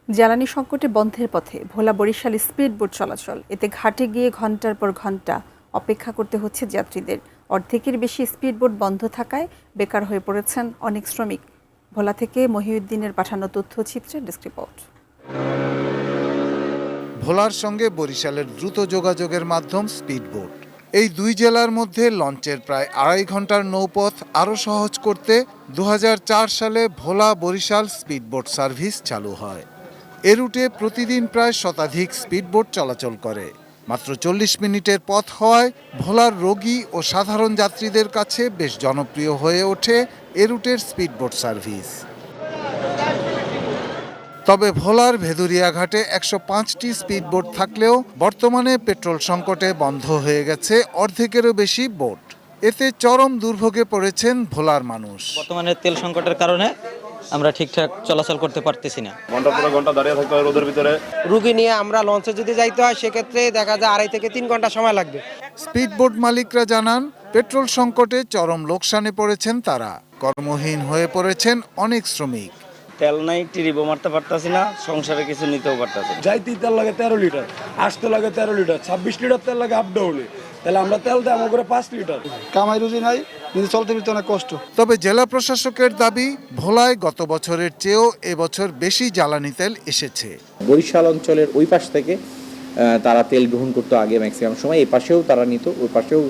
জ্বালানি সংকটে বন্ধের পথে ভোলা বরিশাল স্পিডবোট চলাচল। এতে ঘাটে গিয়ে ঘন্টার পর ঘন্টা অপেক্ষা করতে হচ্ছে যাত্রীদের। অর্ধেকের বেশি স্পিডবোট বন্ধ থাকায় বেকার হয়ে পড়েছেন অনেক শ্রমিক। ভোলা থেকে মহিউদ্দিনের পাঠানো তথ্যচিত্রে ডেস্ক রিপোর্ট। ভোলার সঙ্গে বরিশালের দ্রুত যোগাযোগের মাধ্যম স্পিডবোট। এই দুই জেলার মধ্যে লঞ্চের প্রায় 2.5 ঘন্টার নৌপথ আরও সহজ করতে 2004 সালে ভোলা বরিশাল স্পিডবোট সার্ভিস চালু হয়। এ রুটে প্রতিদিন প্রায় শতাধিক স্পিডবোট চলাচল করে। মাত্র 40 মিনিটের পথ হওয়ায় ভোলার রোগী ও সাধারণ যাত্রীদের কাছে বেশ জনপ্রিয় হয়ে ওঠে এ রুটের স্পিডবোট সার্ভিস। তবে ভোলার ভেদুরিয়া ঘাটে 105টি স্পিডবোট থাকলেও বর্তমানে পেট্রোল সংকটে বন্ধ হয়ে গেছে অর্ধেকেরও বেশি বোট। এতে চরম দুর্ভোগে পড়েছেন ভোলার মানুষ। বর্তমানে তেল সংকটের কারণে আমরা ঠিকঠাক চলাচল করতে পারতেছি না। ঘন্টা পর ঘন্টা দাঁড়িয়ে থাকতে হয় রোদের ভিতরে। রুগী নিয়ে আমরা লঞ্চে যদি যাইতে হয় সেক্ষেত্রে দেখা যায় 2.5 থেকে 3 ঘন্টা সময় লাগবে। স্পিডবোট মালিকরা জানান, পেট্রোল সংকটে চরম লোকসানে পড়েছেন তারা। কর্মহীন হয়ে পড়েছেন অনেক শ্রমিক। তেল নাই, টিরিবো মারতে পারতাছি না, সংসারে কিছু নিতেও পারতাছি না। যাইতেই তেল লাগে 13 লিটার, আসতে লাগে 13 লিটার, 26 লিটার তেল লাগে আপ ডাউনে। তাহলে আমরা তেল দেয় আমার করে 5 লিটার। কামাই রুজি নাই, কিন্তু চলতে ফিরতে অনেক কষ্ট। তবে জেলা প্রশাসকের দাবি, ভোলায় গত বছরের চেয়েও এবছর বেশি জ্বালানি তেল এসেছে। বরিশাল অঞ্চলের ওই পাশ থেকে তারা তেল গ্রহণ করতো আগে ম্যাক্সিমাম সময়, এই পাশেও তারা নিত, ওই পাশেও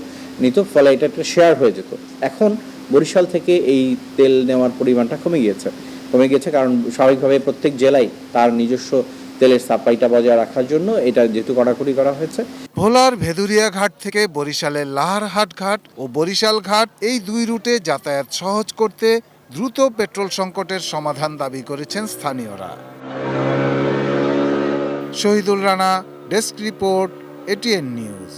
নিত, ফলে এটা একটা শেয়ার হয়ে যেত। এখন বরিশাল থেকে এই তেল নেওয়ার পরিমাণটা কমে গিয়েছে কারণ স্বাভাবিকভাবে প্রত্যেক জেলায় তার নিজস্ব তেলের সাপ্লাইটা বজায় রাখার জন্য এটা যেহেতু কড়াকড়ি করা হয়েছে। ভোলার ভেদুরিয়া ঘাট থেকে বরিশালের লাহারহাট ঘাট ও বরিশাল ঘাট, এই দুই রুটে যাতায়াত সহজ করতে দ্রুত পেট্রোল সংকটের সমাধান দাবি করেছেন স্থানীয়রা। Shahidul Rana, desk report, ATN news.